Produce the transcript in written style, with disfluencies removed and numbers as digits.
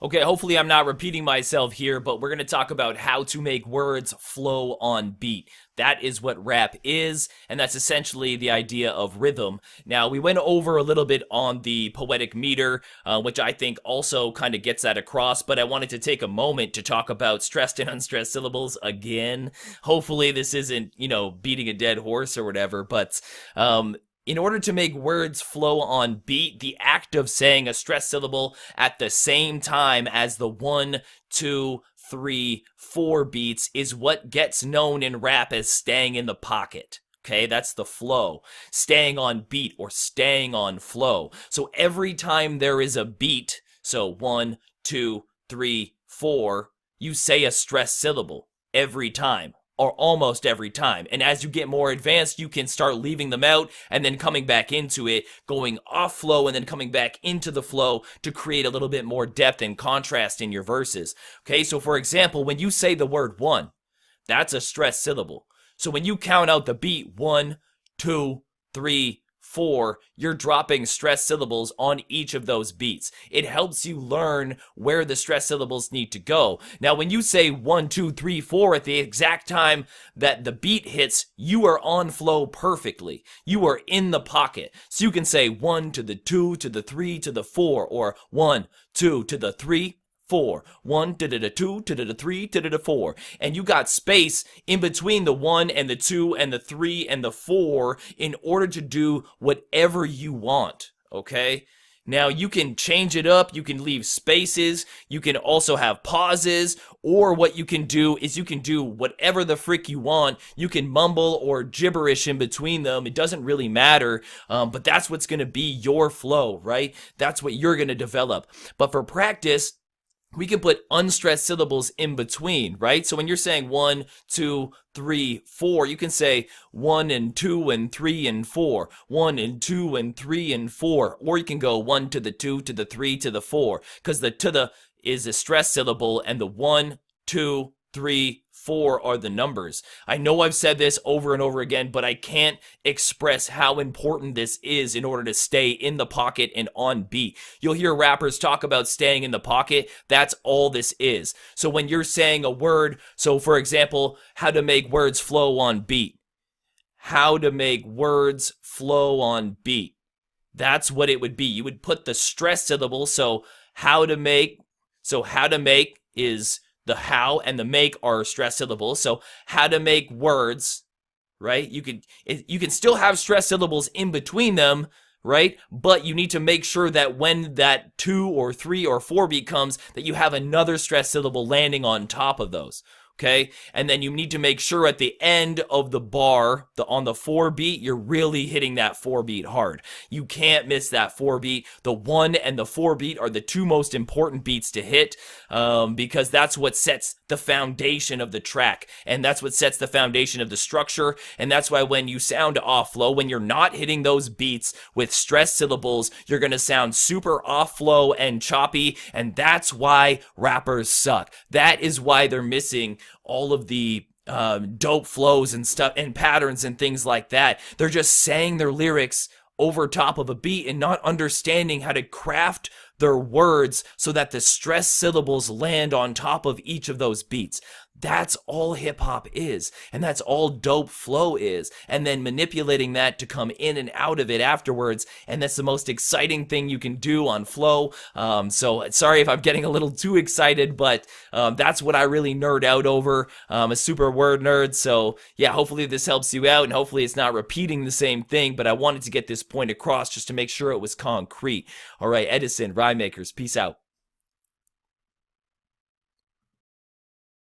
Okay, hopefully I'm not repeating myself here, but we're going to talk about how to make words flow on beat. That is what rap is, and that's essentially the idea of rhythm. Now, we went over a little bit on the poetic meter, which I think also kind of gets that across, but I wanted to take a moment to talk about stressed and unstressed syllables again. Hopefully this isn't, beating a dead horse or whatever, but in order to make words flow on beat, the act of saying a stressed syllable at the same time as the 1, 2, 3, 4 beats is what gets known in rap as staying in the pocket. Okay, that's the flow. Staying on beat or staying on flow. So every time there is a beat, so 1, 2, 3, 4, you say a stressed syllable every time, or almost every time. And as you get more advanced, you can start leaving them out and then coming back into it, going off flow and then coming back into the flow to create a little bit more depth and contrast in your verses. Okay, so for example, when you say the word one, that's a stressed syllable. So when you count out the beat 1, 2, 3, 4, you're dropping stressed syllables on each of those beats. It helps you learn where the stressed syllables need to go. Now, when you say 1, 2, 3, 4 at the exact time that the beat hits, you are on flow perfectly. You are in the pocket. So you can say 1 to the 2 to the 3 to the 4, or 1, 2 to the 3, 4, 1 to the 2 to the 3 to the 4, and you got space in between the 1 and the 2 and the 3 and the 4 in order to do whatever you want. Okay, now you can change it up, you can leave spaces, you can also have pauses, or what you can do is you can do whatever the frick you want. You can mumble or gibberish in between them. It doesn't really matter, but that's what's going to be your flow, right? That's what you're going to develop. But for practice, we can put unstressed syllables in between, right? So when you're saying 1, 2, 3, 4, you can say 1 and 2 and 3 and 4, 1 and 2 and 3 and 4, or you can go 1 to the 2 to the 3 to the 4, because the to the is a stressed syllable and the 1, 2, 3, 4 are the numbers. I know I've said this over and over again, but I can't express how important this is in order to stay in the pocket and on beat. You'll hear rappers talk about staying in the pocket. That's all this is. So when you're saying a word, so for example, how to make words flow on beat. How to make words flow on beat. That's what it would be. You would put the stressed syllable, so how to make is the how and the make are stressed syllables. So how to make words, right? You can still have stressed syllables in between them, right? But you need to make sure that when that 2 or 3 or 4 beat comes, that you have another stressed syllable landing on top of those. Okay, and then you need to make sure at the end of the bar, on the 4 beat, you're really hitting that 4 beat hard. You can't miss that 4 beat. The 1 and the 4 beat are the two most important beats to hit, because that's what sets the foundation of the track, and that's what sets the foundation of the structure. And that's why when you sound off flow, when you're not hitting those beats with stressed syllables, you're gonna sound super off flow and choppy, and that's why rappers suck. That is why they're missing all of the dope flows and stuff and patterns and things like that. They're just saying their lyrics over top of a beat and not understanding how to craft their words so that the stressed syllables land on top of each of those beats. That's all hip hop is, and that's all dope flow is, and then manipulating that to come in and out of it afterwards, and that's the most exciting thing you can do on flow. So sorry if I'm getting a little too excited, but that's what I really nerd out over. I'm a super word nerd, so yeah, hopefully this helps you out, and hopefully it's not repeating the same thing, but I wanted to get this point across just to make sure it was concrete. All right, Edison, Rhyme Makers, peace out.